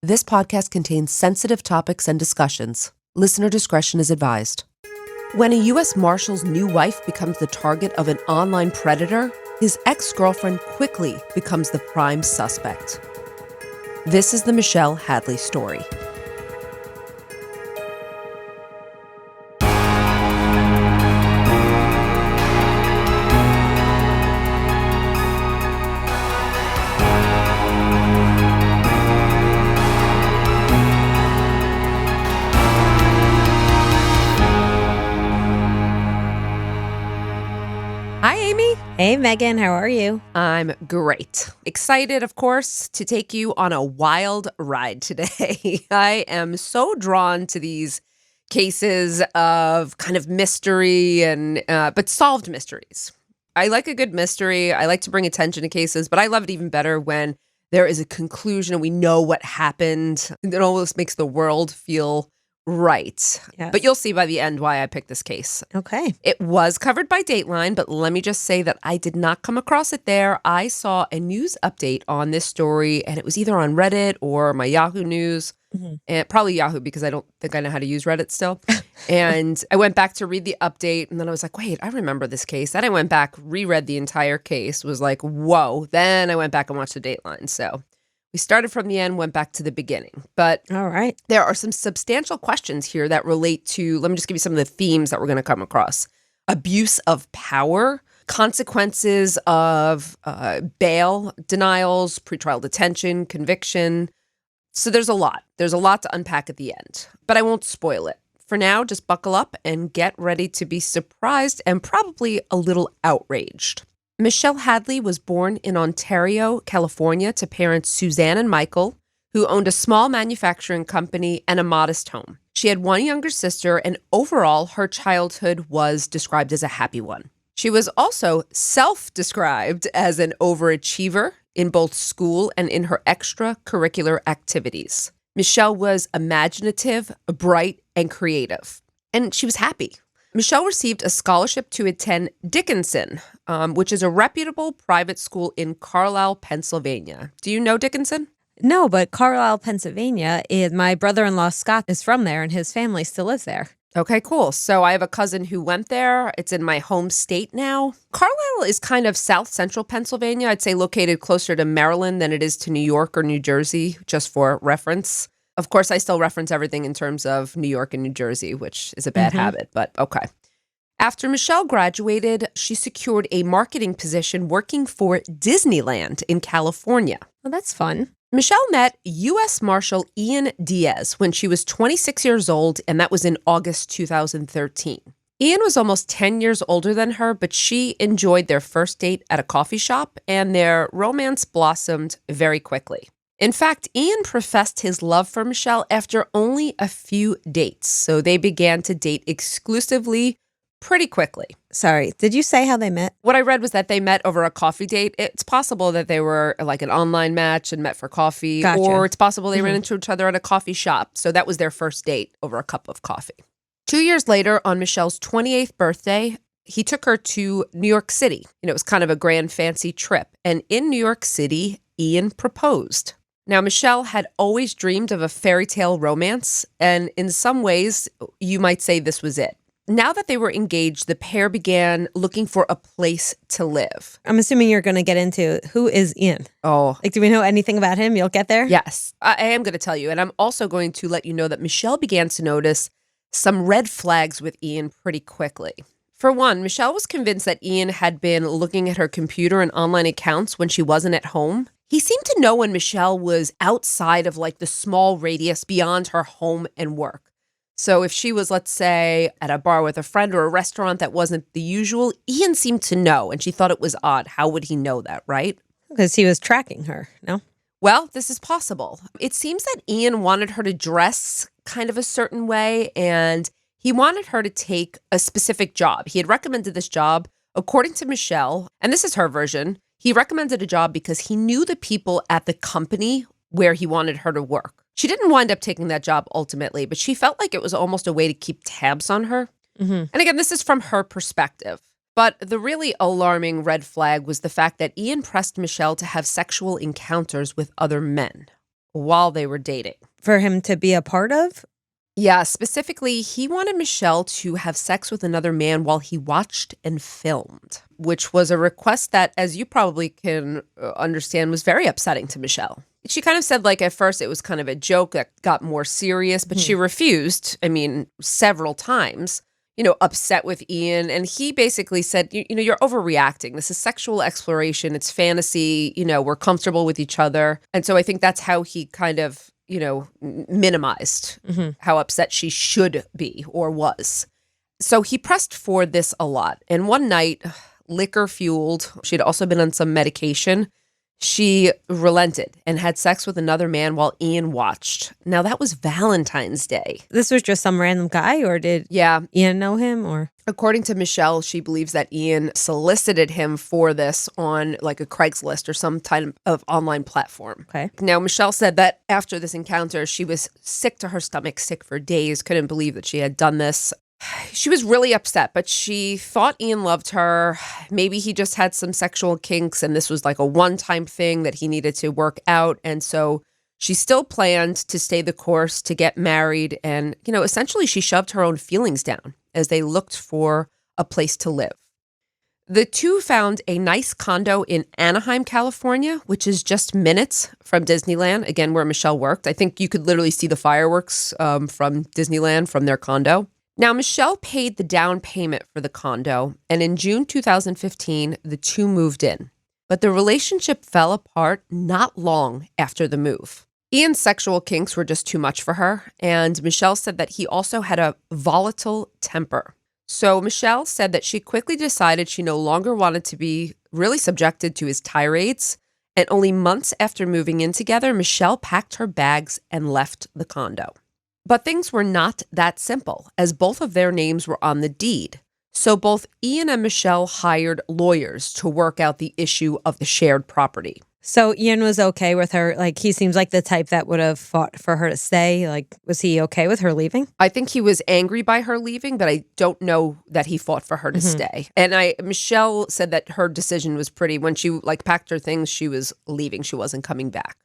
This podcast contains sensitive topics and discussions. Listener discretion is advised. When a U.S. Marshal's new wife becomes the target of an online predator, his ex-girlfriend quickly becomes the prime suspect. This is the Michelle Hadley story. Hi, Amy. Hey, Meghan, how are you? I'm great. Excited, of course, to take you on a wild ride today. I am so drawn to these cases of kind of mystery and but solved mysteries. I like a good mystery. I like to bring attention to cases, but I love it even better when there is a conclusion and we know what happened. It almost makes the world feel right. Yes. But you'll see by the end why I picked this case. Okay. It was covered by Dateline, but let me just say that I did not come across it there. I saw a news update on this story, and it was either on Reddit or my Yahoo News, and probably Yahoo because I don't think I know how to use Reddit still. And I went back to read the update, and then I was like, wait, I remember this case. Then I went back, reread the entire case, was like, whoa. Then I went back and watched the Dateline. So we started from the end, went back to the beginning. But All right. there are some substantial questions here that relate to, let me just give you some of the themes that we're going to come across. Abuse of power, consequences of bail denials, pretrial detention, conviction. So there's a lot. There's a lot to unpack at the end, but I won't spoil it. For now, just buckle up and get ready to be surprised and probably a little outraged. Michelle Hadley was born in Ontario, California, to parents Suzanne and Michael, who owned a small manufacturing company and a modest home. She had one younger sister, and overall, her childhood was described as a happy one. She was also self-described as an overachiever in both school and in her extracurricular activities. Michelle was imaginative, bright, and creative, and she was happy. Michelle received a scholarship to attend Dickinson, which is a reputable private school in Carlisle, Pennsylvania. Do you know Dickinson? No, but Carlisle, Pennsylvania, my brother-in-law Scott is from there and his family still lives there. Okay, cool. So I have a cousin who went there. It's in my home state now. Carlisle is kind of south central Pennsylvania. I'd say located closer to Maryland than it is to New York or New Jersey, just for reference. Of course, I still reference everything in terms of New York and New Jersey, which is a bad habit, but okay. After Michelle graduated, she secured a marketing position working for Disneyland in California. Well, that's fun. Michelle met U.S. Marshal Ian Diaz when she was 26 years old, and that was in August 2013. Ian was almost 10 years older than her, but she enjoyed their first date at a coffee shop, and their romance blossomed very quickly. In fact, Ian professed his love for Michelle after only a few dates, so they began to date exclusively pretty quickly. Sorry, did you say how they met? What I read was that they met over a coffee date. It's possible that they were like an online match and met for coffee, Gotcha. or it's possible they ran into each other at a coffee shop, so that was their first date over a cup of coffee. 2 years later, on Michelle's 28th birthday, he took her to New York City. It was kind of a grand fancy trip, and in New York City, Ian proposed. Now, Michelle had always dreamed of a fairy tale romance, and in some ways, you might say this was it. Now that they were engaged, the pair began looking for a place to live. I'm assuming you're going to get into who is Ian. Oh, Like, do we know anything about him? You'll get there? yes, I am going to tell you. And I'm also going to let you know that Michelle began to notice some red flags with Ian pretty quickly. For one, Michelle was convinced that Ian had been looking at her computer and online accounts when she wasn't at home. He seemed to know when Michelle was outside of like the small radius beyond her home and work. So if she was, let's say, at a bar with a friend or a restaurant that wasn't the usual, Ian seemed to know, and she thought it was odd. How would he know that, right? Because he was tracking her, no? Well, this is possible. It seems that Ian wanted her to dress kind of a certain way, and he wanted her to take a specific job. He had recommended this job, according to Michelle, and this is her version. He recommended a job because he knew the people at the company where he wanted her to work. She didn't wind up taking that job ultimately, but she felt like it was almost a way to keep tabs on her. And again, this is from her perspective. But the really alarming red flag was the fact that Ian pressed Michelle to have sexual encounters with other men. while they were dating. For him to be a part of? Yeah, specifically, he wanted Michelle to have sex with another man while he watched and filmed, which was a request that, as you probably can understand, was very upsetting to Michelle. She kind of said, like, at first it was kind of a joke that got more serious, but she refused, several times, upset with Ian. And he basically said, you're overreacting. This is sexual exploration. It's fantasy. We're comfortable with each other. And so I think that's how he kind of, minimized how upset she should be or was. So he pressed for this a lot. And one night, liquor fueled, she'd also been on some medication. She relented and had sex with another man while Ian watched. Now, that was Valentine's Day. This was just some random guy, or did Ian know him? Or according to Michelle, she believes that Ian solicited him for this on like a Craigslist or some type of online platform. Okay. Now, Michelle said that after this encounter, she was sick to her stomach, sick for days, couldn't believe that she had done this. She was really upset, but she thought Ian loved her. Maybe he just had some sexual kinks and this was like a one-time thing that he needed to work out. And so she still planned to stay the course, to get married. And, essentially she shoved her own feelings down as they looked for a place to live. The two found a nice condo in Anaheim, California, which is just minutes from Disneyland, again, where Michelle worked. I think you could literally see the fireworks from Disneyland from their condo. Now, Michelle paid the down payment for the condo, and in June 2015, the two moved in. But the relationship fell apart not long after the move. Ian's sexual kinks were just too much for her, and Michelle said that he also had a volatile temper. So Michelle said that she quickly decided she no longer wanted to be really subjected to his tirades, and only months after moving in together, Michelle packed her bags and left the condo. But things were not that simple, as both of their names were on the deed. So both Ian and Michelle hired lawyers to work out the issue of the shared property. So Ian was okay with her? Like, he seems like the type that would have fought for her to stay. Like, was he okay with her leaving? I think he was angry by her leaving, but I don't know that he fought for her to stay. And Michelle said that her decision was when she packed her things, she was leaving. She wasn't coming back.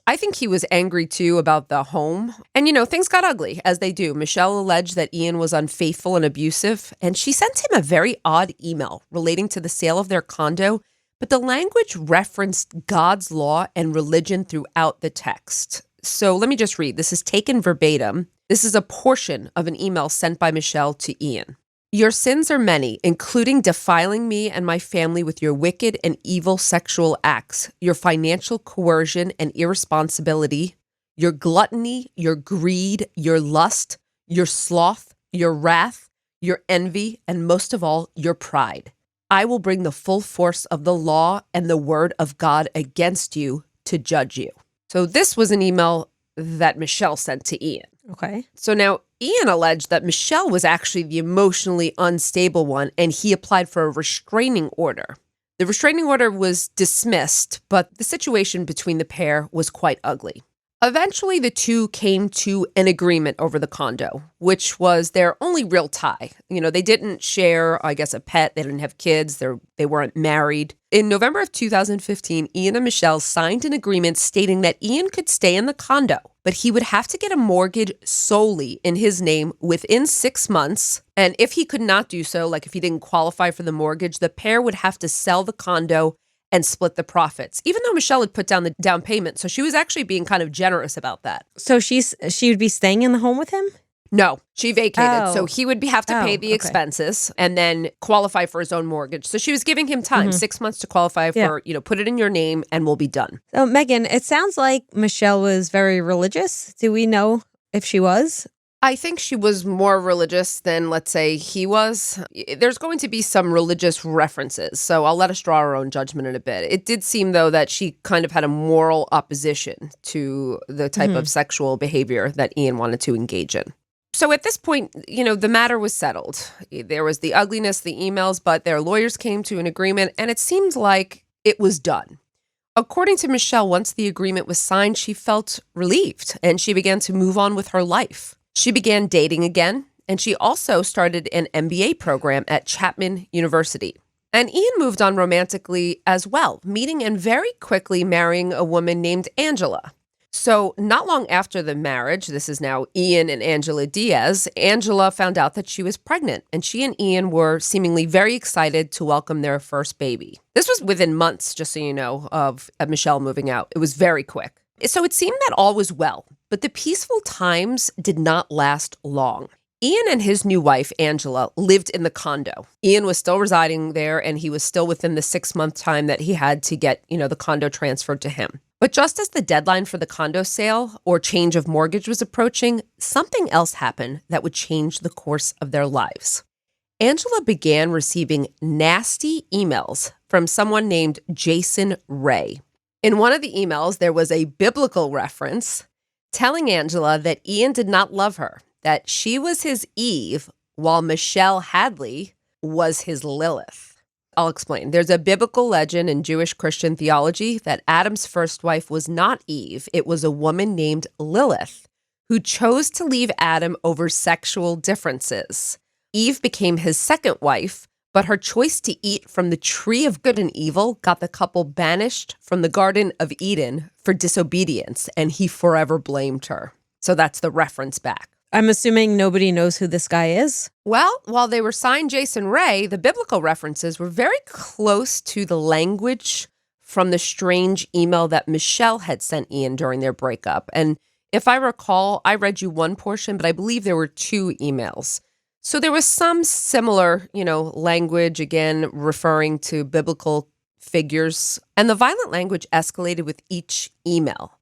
I think he was angry too about the home. And, things got ugly, as they do. Michelle alleged that Ian was unfaithful and abusive, and she sent him a very odd email relating to the sale of their condo, but the language referenced God's law and religion throughout the text. So let me just read. This is taken verbatim. This is a portion of an email sent by Michelle to Ian. Your sins are many, including defiling me and my family with your wicked and evil sexual acts, your financial coercion and irresponsibility, your gluttony, your greed, your lust, your sloth, your wrath, your envy, and most of all, your pride. I will bring the full force of the law and the word of God against you to judge you. So this was an email that Michelle sent to Ian. Okay. So now Ian alleged that Michelle was actually the emotionally unstable one, and he applied for a restraining order. The restraining order was dismissed, but the situation between the pair was quite ugly. Eventually, the two came to an agreement over the condo, which was their only real tie. They didn't share, I guess, a pet. They didn't have kids. They weren't married. In November of 2015, Ian and Michelle signed an agreement stating that Ian could stay in the condo, but he would have to get a mortgage solely in his name within 6 months. And if he could not do so, like if he didn't qualify for the mortgage, the pair would have to sell the condo and split the profits, even though Michelle had put down the down payment. So she was actually being kind of generous about that. So she would be staying in the home with him? No, she vacated. Oh. So he would have to pay the expenses and then qualify for his own mortgage. So she was giving him time, 6 months to qualify for, put it in your name and we'll be done. So Meghan, it sounds like Michelle was very religious. Do we know if she was? I think she was more religious than, let's say, he was. There's going to be some religious references, so I'll let us draw our own judgment in a bit. It did seem, though, that she kind of had a moral opposition to the type of sexual behavior that Ian wanted to engage in. So at this point, the matter was settled. There was the ugliness, the emails, but their lawyers came to an agreement, and it seemed like it was done. According to Michelle, once the agreement was signed, she felt relieved, and she began to move on with her life. She began dating again, and she also started an MBA program at Chapman University. And Ian moved on romantically as well, meeting and very quickly marrying a woman named Angela. So not long after the marriage, this is now Ian and Angela Diaz, Angela found out that she was pregnant, and she and Ian were seemingly very excited to welcome their first baby. This was within months, just so you know, of Michelle moving out. It was very quick. So it seemed that all was well, but the peaceful times did not last long. Ian and his new wife, Angela, lived in the condo. Ian was still residing there, and he was still within the 6-month time that he had to get, the condo transferred to him. But just as the deadline for the condo sale or change of mortgage was approaching, something else happened that would change the course of their lives. Angela began receiving nasty emails from someone named Jason Ray. In one of the emails, there was a biblical reference telling Angela that Ian did not love her, that she was his Eve, while Michelle Hadley was his Lilith. I'll explain. There's a biblical legend in Jewish Christian theology that Adam's first wife was not Eve. It was a woman named Lilith who chose to leave Adam over sexual differences. Eve became his second wife, but her choice to eat from the tree of good and evil got the couple banished from the Garden of Eden for disobedience, and he forever blamed her. So that's the reference back. I'm assuming nobody knows who this guy is. Well, while they were signed Jason Ray, the biblical references were very close to the language from the strange email that Michelle had sent Ian during their breakup. And if I recall, I read you one portion, but I believe there were 2 emails. So there was some similar, language, again, referring to biblical figures. And the violent language escalated with each email.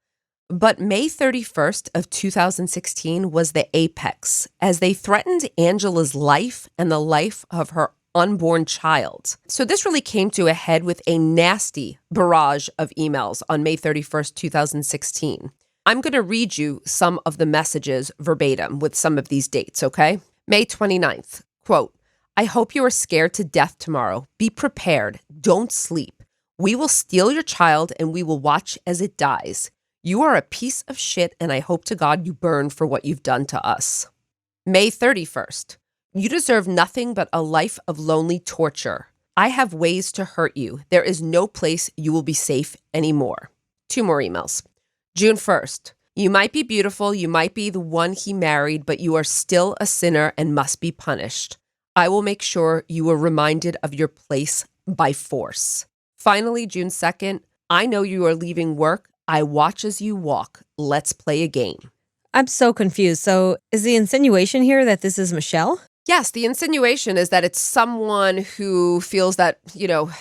But May 31st of 2016 was the apex, as they threatened Angela's life and the life of her unborn child. So this really came to a head with a nasty barrage of emails on May 31st, 2016. I'm going to read you some of the messages verbatim with some of these dates, okay? May 29th, quote, "I hope you are scared to death tomorrow. Be prepared. Don't sleep. We will steal your child and we will watch as it dies. You are a piece of shit, and I hope to God you burn for what you've done to us." May 31st. "You deserve nothing but a life of lonely torture. I have ways to hurt you. There is no place you will be safe anymore." 2 more emails. June 1st. "You might be beautiful, you might be the one he married, but you are still a sinner and must be punished. I will make sure you are reminded of your place by force." Finally, June 2nd. "I know you are leaving work. I watch as you walk. Let's play a game." I'm so confused. So is the insinuation here that this is Michelle? Yes, the insinuation is that it's someone who feels that,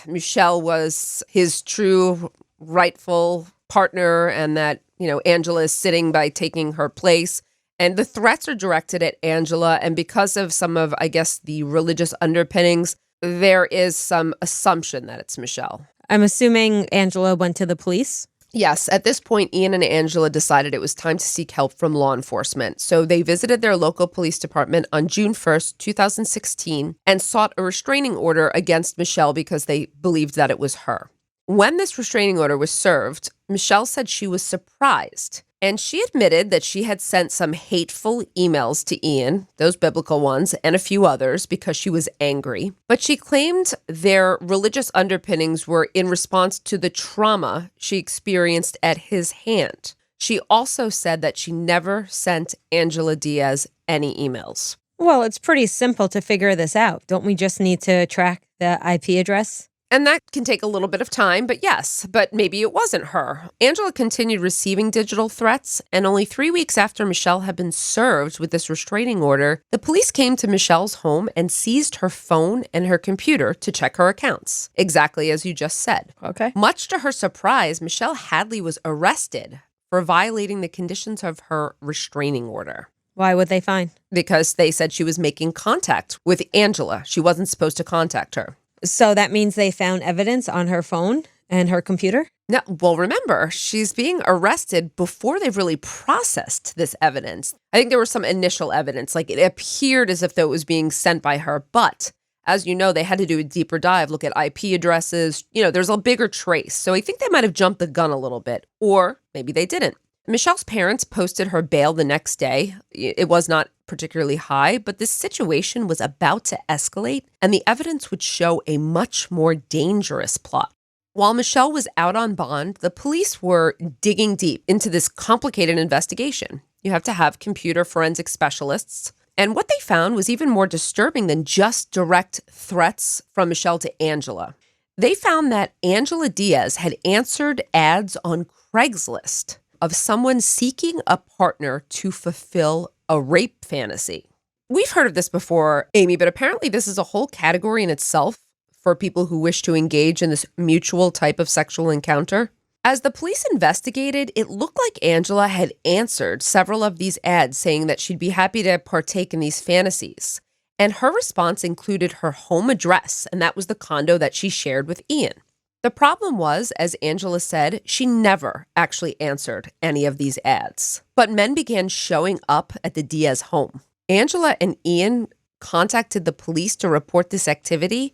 Michelle was his true rightful partner and that, Angela is sitting by taking her place. And the threats are directed at Angela. And because of some of, I guess, the religious underpinnings, there is some assumption that it's Michelle. I'm assuming Angela went to the police. Yes, at this point, Ian and Angela decided it was time to seek help from law enforcement. So they visited their local police department on June 1st, 2016, and sought a restraining order against Michelle because they believed that it was her. When this restraining order was served, Michelle said she was surprised. And she admitted that she had sent some hateful emails to Ian, those biblical ones, and a few others because she was angry. But she claimed their religious underpinnings were in response to the trauma she experienced at his hand. She also said that she never sent Angela Diaz any emails. Well, it's pretty simple to figure this out. Don't we just need to track the IP address? And that can take a little bit of time, but yes, but maybe it wasn't her. Angela continued receiving digital threats, and only 3 weeks after Michelle had been served with this restraining order, the police came to Michelle's home and seized her phone and her computer to check her accounts, exactly as you just said. Okay. Much to her surprise, Michelle Hadley was arrested for violating the conditions of her restraining order. Why would they fine? Because they said she was making contact with Angela. She wasn't supposed to contact her. So that means they found evidence on her phone and her computer? No, well, remember, she's being arrested before they've really processed this evidence. I think there was some initial evidence, like it appeared as if that was being sent by her. But as you know, they had to do a deeper dive, look at IP addresses. There's a bigger trace. So I think they might have jumped the gun a little bit, or maybe they didn't. Michelle's parents posted her bail the next day. It was not particularly high, but this situation was about to escalate, and the evidence would show a much more dangerous plot. While Michelle was out on bond, the police were digging deep into this complicated investigation. You have to have computer forensic specialists. And what they found was even more disturbing than just direct threats from Michelle to Angela. They found that Angela Diaz had answered ads on Craigslist of someone seeking a partner to fulfill a rape fantasy. We've heard of this before, Amy, but apparently this is a whole category in itself for people who wish to engage in this mutual type of sexual encounter. As the police investigated, it looked like Angela had answered several of these ads saying that she'd be happy to partake in these fantasies. And her response included her home address, and that was the condo that she shared with Ian. The problem was, as Angela said, she never actually answered any of these ads. But men began showing up at the Diaz home. Angela and Ian contacted the police to report this activity,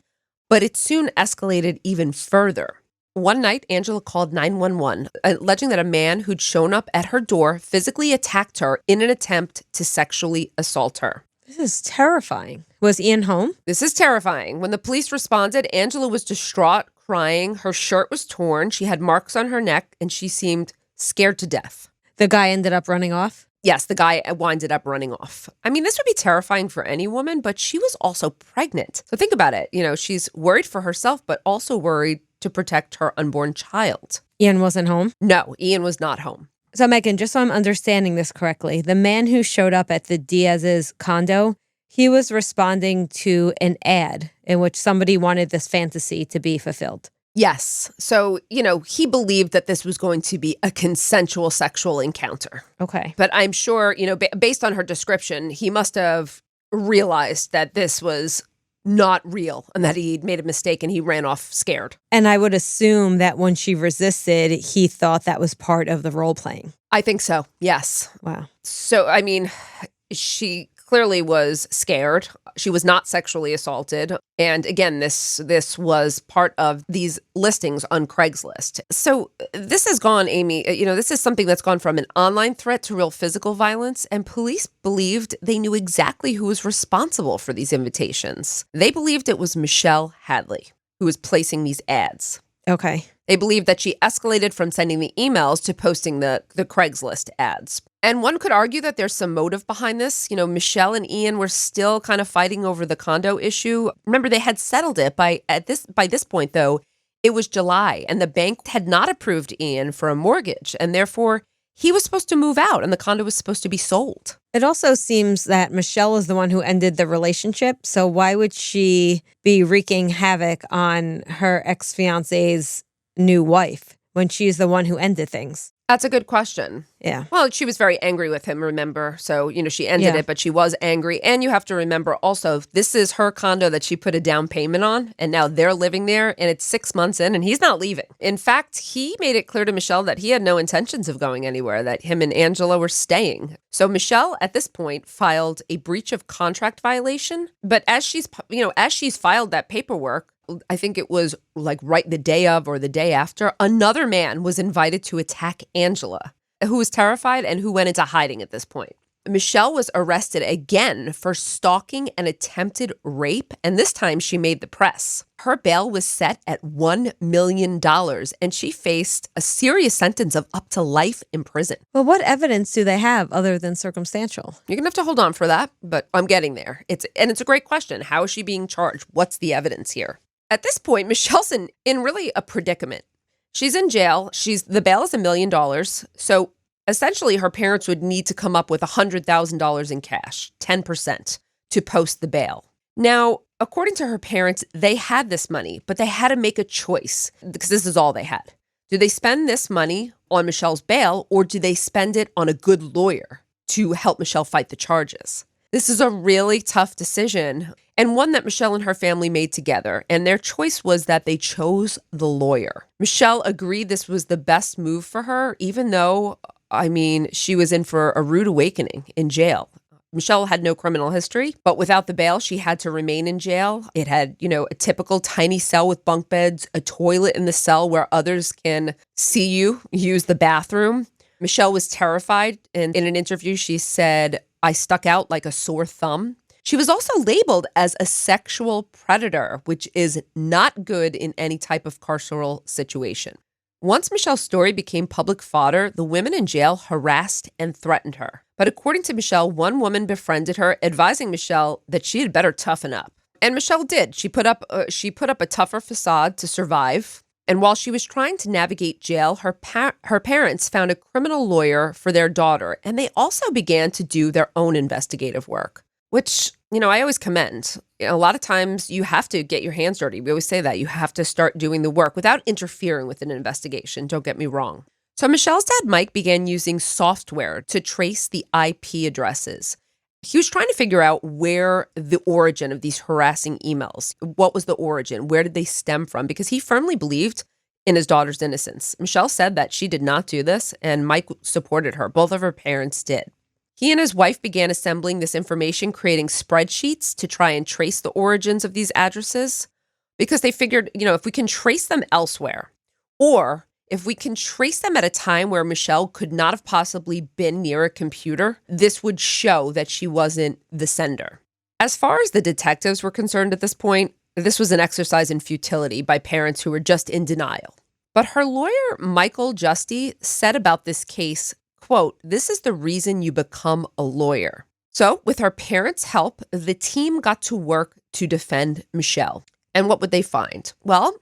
but it soon escalated even further. One night, Angela called 911, alleging that a man who'd shown up at her door physically attacked her in an attempt to sexually assault her. This is terrifying. Was Ian home? This is terrifying. When the police responded, Angela was distraught, crying. Her shirt was torn. She had marks on her neck, and she seemed scared to death. The guy ended up running off? Yes, the guy winded up running off. I mean, this would be terrifying for any woman, but she was also pregnant. So think about it. You know, she's worried for herself, but also worried to protect her unborn child. Ian wasn't home? No, Ian was not home. So, Meghan, just so I'm understanding this correctly, the man who showed up at the Diaz's condo, he was responding to an ad in which somebody wanted this fantasy to be fulfilled. Yes. So, he believed that this was going to be a consensual sexual encounter. Okay. But I'm sure, based on her description, he must have realized that this was not real and that he'd made a mistake and he ran off scared. And I would assume that when she resisted, he thought that was part of the role playing. I think so. Yes. Wow. So, I mean, she clearly was scared. She was not sexually assaulted. And again, this was part of these listings on Craigslist. So this has gone, Amy, this is something that's gone from an online threat to real physical violence. And police believed they knew exactly who was responsible for these invitations. They believed it was Michelle Hadley who was placing these ads. Okay. They believed that she escalated from sending the emails to posting the Craigslist ads. And one could argue that there's some motive behind this. Michelle and Ian were still kind of fighting over the condo issue. Remember, they had settled it by this point, though. It was July, and the bank had not approved Ian for a mortgage, and therefore he was supposed to move out, and the condo was supposed to be sold. It also seems that Michelle is the one who ended the relationship, so why would she be wreaking havoc on her ex-fiance's new wife when she's the one who ended things? That's a good question. Yeah. Well, she was very angry with him, remember? So, she ended it, but she was angry. And you have to remember also, this is her condo that she put a down payment on, and now they're living there, and it's 6 months in, and he's not leaving. In fact, he made it clear to Michelle that he had no intentions of going anywhere, that him and Angela were staying. So Michelle, at this point, filed a breach of contract violation. But as she's filed that paperwork, I think it was like right the day of or the day after, another man was invited to attack Angela, who was terrified and who went into hiding at this point. Michelle was arrested again for stalking and attempted rape, and this time she made the press. Her bail was set at $1 million, and she faced a serious sentence of up to life in prison. Well, what evidence do they have other than circumstantial? You're going to have to hold on for that, but I'm getting there. It's a great question. How is she being charged? What's the evidence here? At this point, Michelle's in really a predicament. She's in jail. The bail is $1 million. So essentially, her parents would need to come up with $100,000 in cash, 10%, to post the bail. Now, according to her parents, they had this money, but they had to make a choice because this is all they had. Do they spend this money on Michelle's bail, or do they spend it on a good lawyer to help Michelle fight the charges? This is a really tough decision, and one that Michelle and her family made together, and their choice was that they chose the lawyer. Michelle agreed this was the best move for her, even though, she was in for a rude awakening in jail. Michelle had no criminal history, but without the bail, she had to remain in jail. It had, a typical tiny cell with bunk beds, a toilet in the cell where others can see you use the bathroom. Michelle was terrified, and in an interview, she said, "I stuck out like a sore thumb." She was also labeled as a sexual predator, which is not good in any type of carceral situation. Once Michelle's story became public fodder, the women in jail harassed and threatened her. But according to Michelle, one woman befriended her, advising Michelle that she had better toughen up. And Michelle did. She put up a tougher facade to survive. And while she was trying to navigate jail, her parents found a criminal lawyer for their daughter, and they also began to do their own investigative work, which, I always commend. A lot of times you have to get your hands dirty. We always say that. You have to start doing the work without interfering with an investigation. Don't get me wrong. So Michelle's dad, Mike, began using software to trace the IP addresses. He was trying to figure out where the origin of these harassing emails, what was the origin, where did they stem from? Because he firmly believed in his daughter's innocence. Michelle said that she did not do this, and Mike supported her. Both of her parents did. He and his wife began assembling this information, creating spreadsheets to try and trace the origins of these addresses, because they figured, if we can trace them elsewhere, or if we can trace them at a time where Michelle could not have possibly been near a computer, this would show that she wasn't the sender. As far as the detectives were concerned at this point, this was an exercise in futility by parents who were just in denial. But her lawyer, Michael Justy, said about this case, quote, "This is the reason you become a lawyer." So with her parents' help, the team got to work to defend Michelle. And what would they find? Well,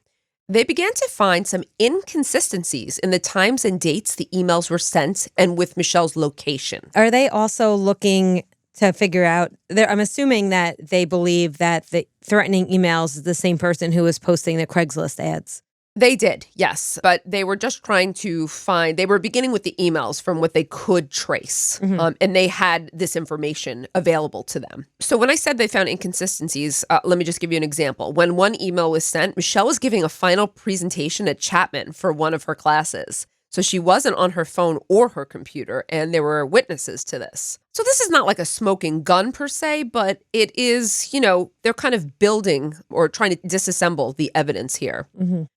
they began to find some inconsistencies in the times and dates the emails were sent and with Michelle's location. Are they also looking to figure out, I'm assuming that they believe that the threatening emails is the same person who was posting the Craigslist ads. They did, yes. But they were just trying to they were beginning with the emails from what they could trace. And they had this information available to them. So when I said they found inconsistencies, let me just give you an example. When one email was sent, Michelle was giving a final presentation at Chapman for one of her classes. So she wasn't on her phone or her computer, and there were witnesses to this. So this is not like a smoking gun per se, but it is, they're kind of building or trying to disassemble the evidence here.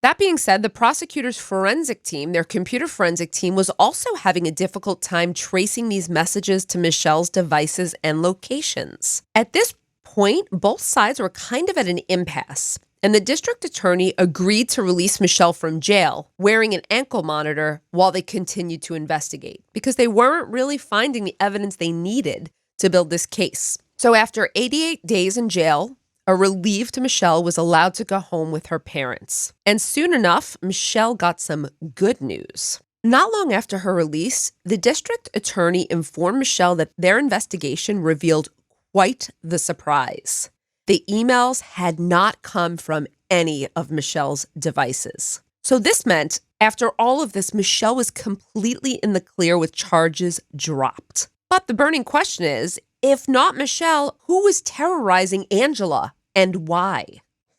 That being said, the prosecutor's forensic team, their computer forensic team, was also having a difficult time tracing these messages to Michelle's devices and locations. At this point, both sides were kind of at an impasse. And the district attorney agreed to release Michelle from jail wearing an ankle monitor while they continued to investigate because they weren't really finding the evidence they needed to build this case. So after 88 days in jail, a relieved Michelle was allowed to go home with her parents. And soon enough, Michelle got some good news. Not long after her release, the district attorney informed Michelle that their investigation revealed quite the surprise. The emails had not come from any of Michelle's devices. So this meant, after all of this, Michelle was completely in the clear with charges dropped. But the burning question is, if not Michelle, who was terrorizing Angela and why?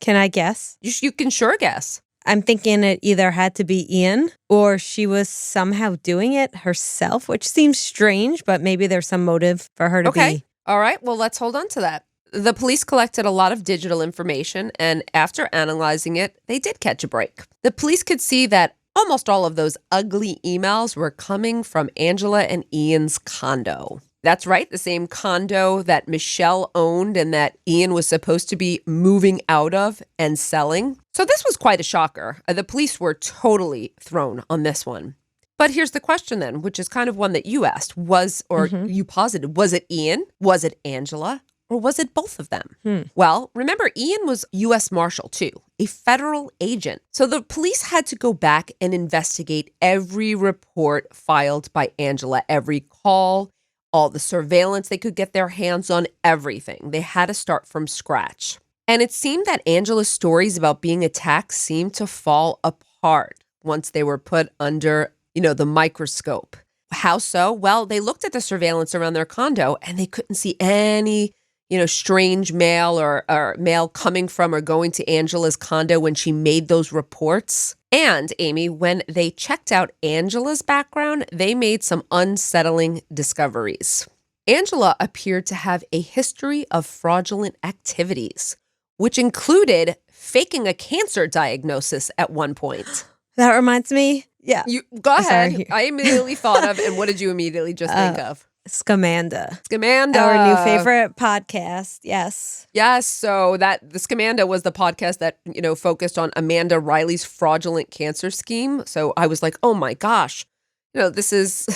Can I guess? You can sure guess. I'm thinking it either had to be Ian or she was somehow doing it herself, which seems strange, but maybe there's some motive for her to be. All right, well, let's hold on to that. The police collected a lot of digital information, and after analyzing it, they did catch a break. The police could see that almost all of those ugly emails were coming from Angela and Ian's condo. That's right, the same condo that Michelle owned and that Ian was supposed to be moving out of and selling. So this was quite a shocker. The police were totally thrown on this one. But here's the question then, which is kind of one that you asked, you posited, was it Ian? Was it Angela? Or was it both of them? Well, remember, Ian was U.S. Marshal too, a federal agent. So the police had to go back and investigate every report filed by Angela, every call, all the surveillance they could get their hands on, everything. They had to start from scratch. And it seemed that Angela's stories about being attacked seemed to fall apart once they were put under, the microscope. How so? Well, they looked at the surveillance around their condo and they couldn't see any strange mail or mail coming from or going to Angela's condo when she made those reports. And, Amy, when they checked out Angela's background, they made some unsettling discoveries. Angela appeared to have a history of fraudulent activities, which included faking a cancer diagnosis at one point. That reminds me. Yeah. Go ahead. Sorry. I immediately thought of, and what did you immediately just think of? Scamanda. Scamanda. Our new favorite podcast. Yes. Yes. So the Scamanda was the podcast that, focused on Amanda Riley's fraudulent cancer scheme. So I was like, oh my gosh, this is,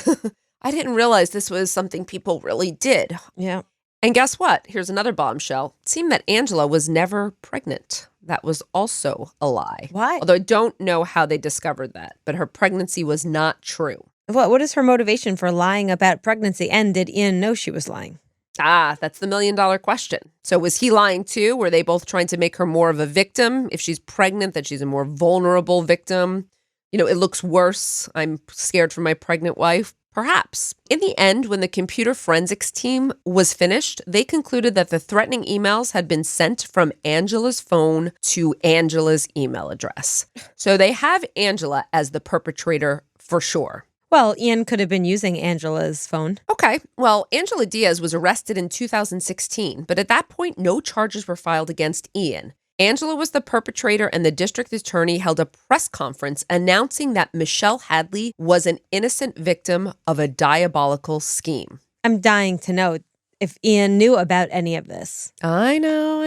I didn't realize this was something people really did. Yeah. And guess what? Here's another bombshell. It seemed that Angela was never pregnant. That was also a lie. Why? Although I don't know how they discovered that, but her pregnancy was not true. What is her motivation for lying about pregnancy? And did Ian know she was lying? That's the $1 million question. So was he lying too? Were they both trying to make her more of a victim? If she's pregnant, that she's a more vulnerable victim? It looks worse. I'm scared for my pregnant wife. Perhaps. In the end, when the computer forensics team was finished, they concluded that the threatening emails had been sent from Angela's phone to Angela's email address. So they have Angela as the perpetrator for sure. Well, Ian could have been using Angela's phone. Okay. Well, Angela Diaz was arrested in 2016, but at that point, no charges were filed against Ian. Angela was the perpetrator, and the district attorney held a press conference announcing that Michelle Hadley was an innocent victim of a diabolical scheme. I'm dying to know if Ian knew about any of this. I know.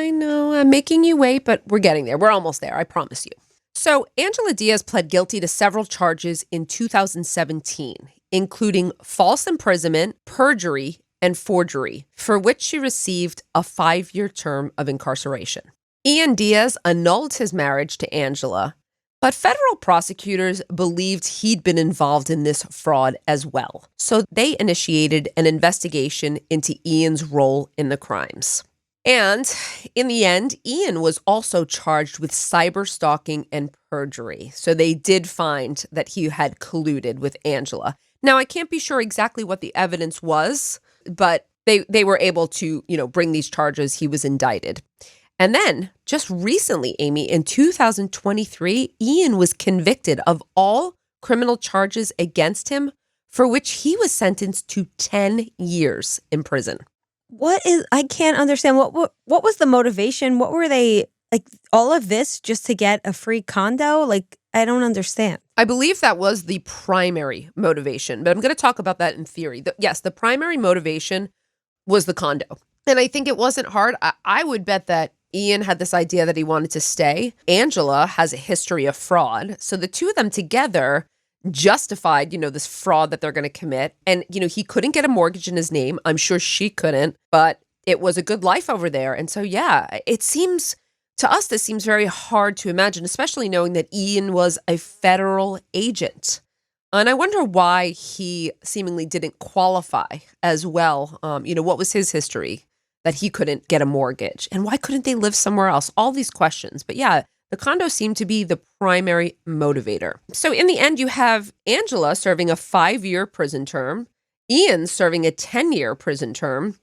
I'm making you wait, but we're getting there. We're almost there, I promise you. So Angela Diaz pled guilty to several charges in 2017, including false imprisonment, perjury, and forgery, for which she received a 5-year term of incarceration. Ian Diaz annulled his marriage to Angela, but federal prosecutors believed he'd been involved in this fraud as well. So they initiated an investigation into Ian's role in the crimes. And in the end, Ian was also charged with cyber stalking and perjury. So they did find that he had colluded with Angela. Now, I can't be sure exactly what the evidence was, but they were able to, bring these charges. He was indicted. And then, just recently, Amy, in 2023, Ian was convicted of all criminal charges against him, for which he was sentenced to 10 years in prison. I can't understand. What was the motivation? What were they, all of this just to get a free condo? I don't understand. I believe that was the primary motivation, but I'm going to talk about that in theory. Yes, the primary motivation was the condo. And I think it wasn't hard. I would bet that Ian had this idea that he wanted to stay. Angela has a history of fraud. So the two of them together justified, this fraud that they're going to commit. And, he couldn't get a mortgage in his name. I'm sure she couldn't, but it was a good life over there. And so, yeah, it seems to us, this seems very hard to imagine, especially knowing that Ian was a federal agent. And I wonder why he seemingly didn't qualify as well. What was his history that he couldn't get a mortgage? And why couldn't they live somewhere else? All these questions. But yeah, the condo seemed to be the primary motivator. So in the end, you have Angela serving a 5-year prison term, Ian serving a 10-year prison term.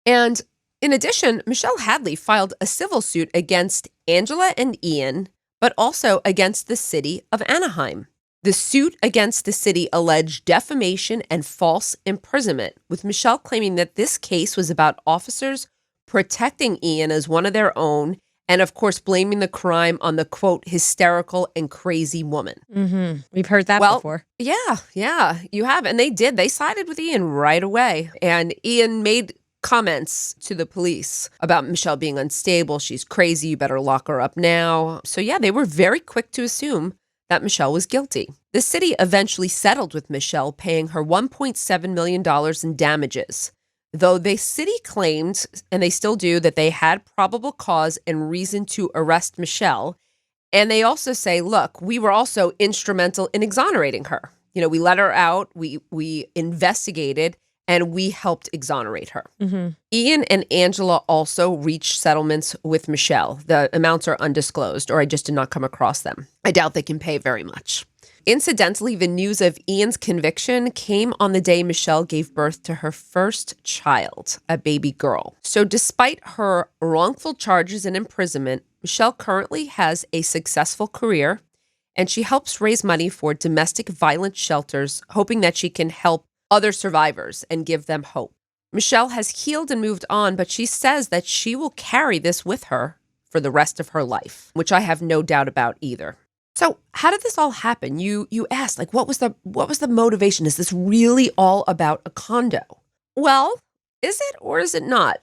And in addition, Michelle Hadley filed a civil suit against Angela and Ian, but also against the city of Anaheim. The suit against the city alleged defamation and false imprisonment, with Michelle claiming that this case was about officers protecting Ian as one of their own, and of course blaming the crime on the, quote, hysterical and crazy woman. Mm-hmm. We've heard that before. Yeah, you have. And they did. They sided with Ian right away. And Ian made comments to the police about Michelle being unstable. She's crazy. You better lock her up now. So yeah, they were very quick to assume that Michelle was guilty. The city eventually settled with Michelle, paying her $1.7 million in damages, though the city claimed, and they still do, that they had probable cause and reason to arrest Michelle. And they also say, look, we were also instrumental in exonerating her. We let her out, we investigated, and we helped exonerate her. Mm-hmm. Ian and Angela also reached settlements with Michelle. The amounts are undisclosed, or I just did not come across them. I doubt they can pay very much. Incidentally, the news of Ian's conviction came on the day Michelle gave birth to her first child, a baby girl. So despite her wrongful charges and imprisonment, Michelle currently has a successful career, and she helps raise money for domestic violence shelters, hoping that she can help other survivors and give them hope. Michelle has healed and moved on, but she says that she will carry this with her for the rest of her life, which I have no doubt about either. So how did this all happen? You asked, like, what was the motivation? Is this really all about a condo? Well, is it or is it not?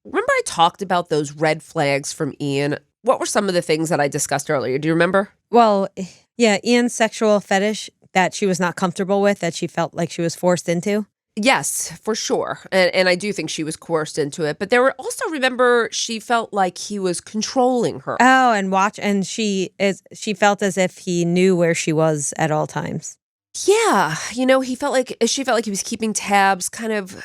Remember I talked about those red flags from Ian? What were some of the things that I discussed earlier? Do you remember? Well, yeah, Ian's sexual fetish that she was not comfortable with, that she felt like she was forced into. Yes, for sure. And I do think she was coerced into it. But there were also, remember, she felt like he was controlling her. Oh, and she felt as if he knew where she was at all times. Yeah, she felt like he was keeping tabs, kind of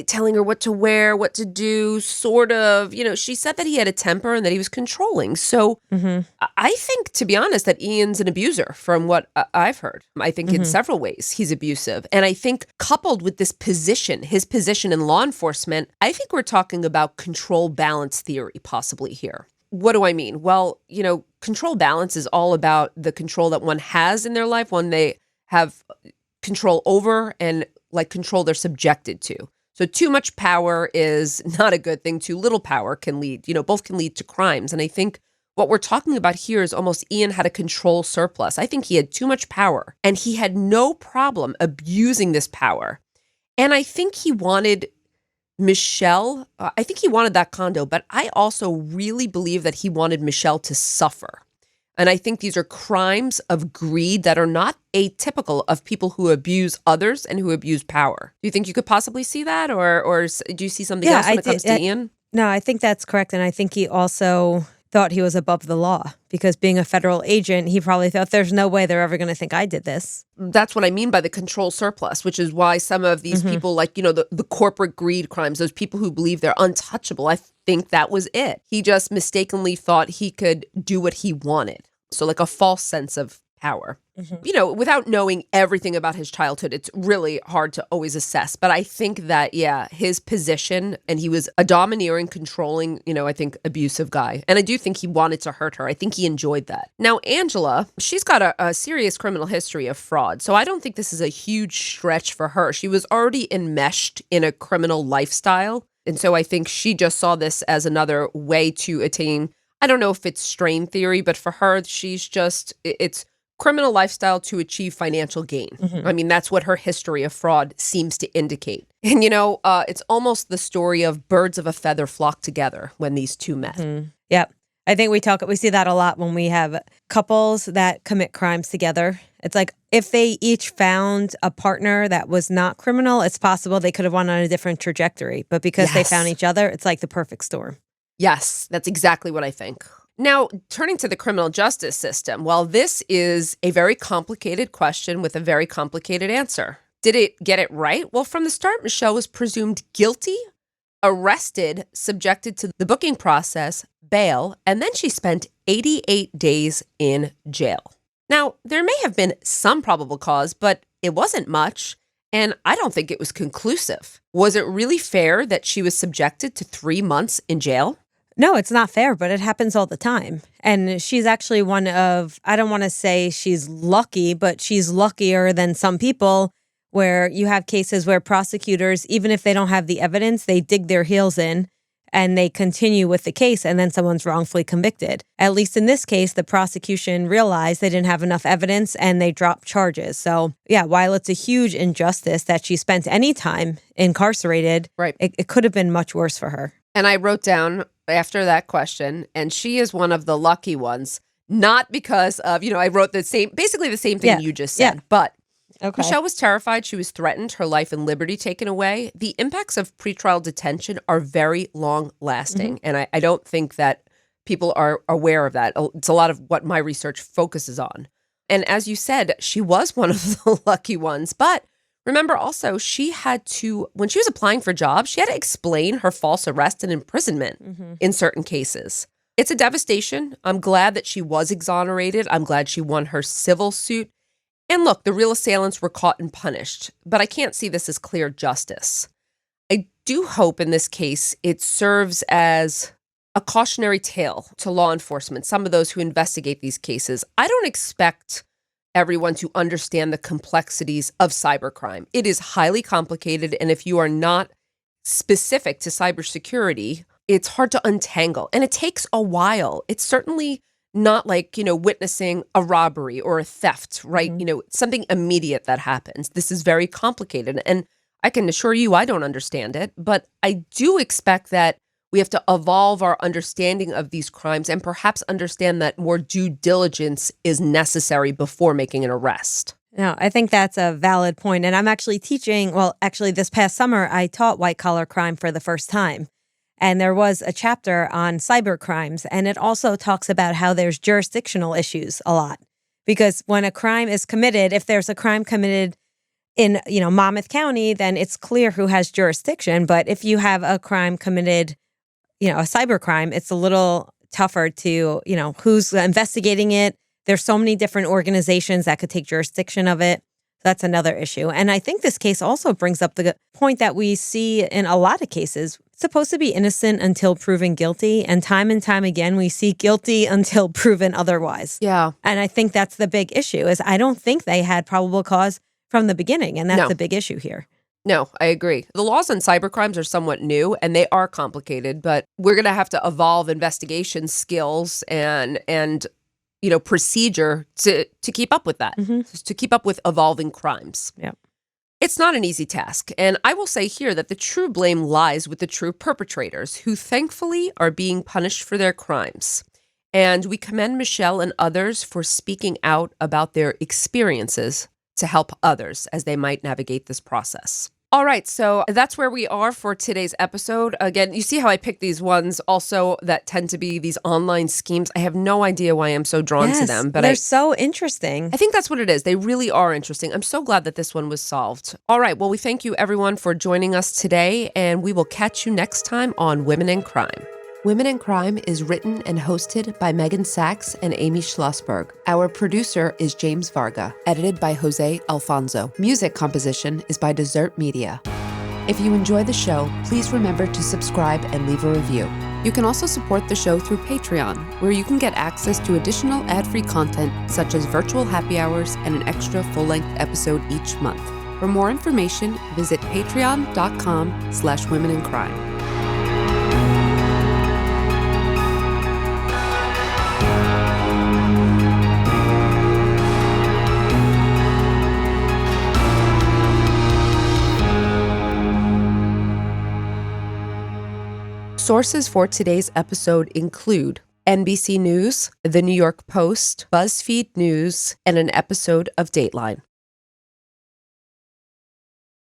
telling her what to wear, what to do, sort of. She said that he had a temper and that he was controlling. So I think, to be honest, that Ian's an abuser from what I've heard. I think in several ways he's abusive. And I think coupled with this position, his position in law enforcement, I think we're talking about control balance theory possibly here. What do I mean? Well, control balance is all about the control that one has in their life, one they have control over, and like control they're subjected to. So too much power is not a good thing. Too little power can lead, both can lead to crimes. And I think what we're talking about here is almost Ian had a control surplus. I think he had too much power and he had no problem abusing this power. And I think he wanted Michelle, I think he wanted that condo, but I also really believe that he wanted Michelle to suffer. And I think these are crimes of greed that are not atypical of people who abuse others and who abuse power. Do you think you could possibly see that? Or do you see something else when it comes to Ian? No, I think that's correct. And I think he also thought he was above the law because being a federal agent, he probably thought there's no way they're ever going to think I did this. That's what I mean by the control surplus, which is why some of these people, like, the corporate greed crimes, those people who believe they're untouchable, I think that was it. He just mistakenly thought he could do what he wanted. So like a false sense of power. Without knowing everything about his childhood, it's really hard to always assess. But I think that, his position, and he was a domineering, controlling, I think abusive guy. And I do think he wanted to hurt her. I think he enjoyed that. Now, Angela, she's got a serious criminal history of fraud. So I don't think this is a huge stretch for her. She was already enmeshed in a criminal lifestyle. And so I think she just saw this as another way to attain, I don't know if it's strain theory, but for her, it's criminal lifestyle to achieve financial gain. I mean, that's what her history of fraud seems to indicate. And, it's almost the story of birds of a feather flock together when these two met. Yep. I think we see that a lot when we have couples that commit crimes together. It's like if they each found a partner that was not criminal, it's possible they could have went on a different trajectory. But because they found each other, it's like the perfect storm. Yes, that's exactly what I think. Now, turning to the criminal justice system, well, this is a very complicated question with a very complicated answer. Did it get it right? Well, from the start, Michelle was presumed guilty, arrested, subjected to the booking process, bail, and then she spent 88 days in jail. Now, there may have been some probable cause, but it wasn't much, and I don't think it was conclusive. Was it really fair that she was subjected to 3 months in jail? No, it's not fair, but it happens all the time. And she's actually one of, I don't want to say she's lucky, but she's luckier than some people where you have cases where prosecutors, even if they don't have the evidence, they dig their heels in and they continue with the case and then someone's wrongfully convicted. At least in this case, the prosecution realized they didn't have enough evidence and they dropped charges. So yeah, while it's a huge injustice that she spent any time incarcerated, right, it could have been much worse for her. And I wrote down after that question, and she is one of the lucky ones, not because of, I wrote basically the same thing you just said, but Michelle was terrified. She was threatened, her life and liberty taken away. The impacts of pretrial detention are very long lasting. And I don't think that people are aware of that. It's a lot of what my research focuses on. And as you said, she was one of the lucky ones, but remember also, she had to, when she was applying for jobs, she had to explain her false arrest and imprisonment in certain cases. It's a devastation. I'm glad that she was exonerated. I'm glad she won her civil suit. And look, the real assailants were caught and punished, but I can't see this as clear justice. I do hope in this case it serves as a cautionary tale to law enforcement, some of those who investigate these cases. I don't expect everyone to understand the complexities of cybercrime. It is highly complicated, and if you are not specific to cybersecurity, it's hard to untangle, and it takes a while. It's certainly not like, witnessing a robbery or a theft, right? Mhm. Something immediate that happens. This is very complicated. And I can assure you I don't understand it, but I do expect that we have to evolve our understanding of these crimes and perhaps understand that more due diligence is necessary before making an arrest. No, I think that's a valid point. And I'm actually teaching, well, actually, this past summer, I taught white collar crime for the first time. And there was a chapter on cyber crimes. And it also talks about how there's jurisdictional issues a lot. Because when a crime is committed, if there's a crime committed in, Monmouth County, then it's clear who has jurisdiction. But if you have a crime committed, a cyber crime, it's a little tougher to, who's investigating it. There's so many different organizations that could take jurisdiction of it. That's another issue. And I think this case also brings up the point that we see in a lot of cases. It's supposed to be innocent until proven guilty. And time again, we see guilty until proven otherwise. Yeah. And I think that's the big issue is I don't think they had probable cause from the beginning. And that's No. the big issue here. No, I agree. The laws on cybercrimes are somewhat new and they are complicated, but we're going to have to evolve investigation skills and procedure to keep up with that, to keep up with evolving crimes. Yeah. It's not an easy task. And I will say here that the true blame lies with the true perpetrators who thankfully are being punished for their crimes. And we commend Michelle and others for speaking out about their experiences to help others as they might navigate this process. All right, so that's where we are for today's episode. Again, you see how I picked these ones also that tend to be these online schemes. I have no idea why I'm so drawn to them, but they're so interesting. I think that's what it is. They really are interesting. I'm so glad that this one was solved. All right, well, we thank you everyone for joining us today, and we will catch you next time on Women in Crime. Women in Crime is written and hosted by Meghan Sachs and Amy Shlosberg. Our producer is James Varga, edited by Jose Alfonzo. Music composition is by Desert Media. If you enjoy the show, please remember to subscribe and leave a review. You can also support the show through Patreon, where you can get access to additional ad-free content such as virtual happy hours and an extra full-length episode each month. For more information, visit patreon.com/womenincrime. Sources for today's episode include NBC News, The New York Post, BuzzFeed News, and an episode of Dateline.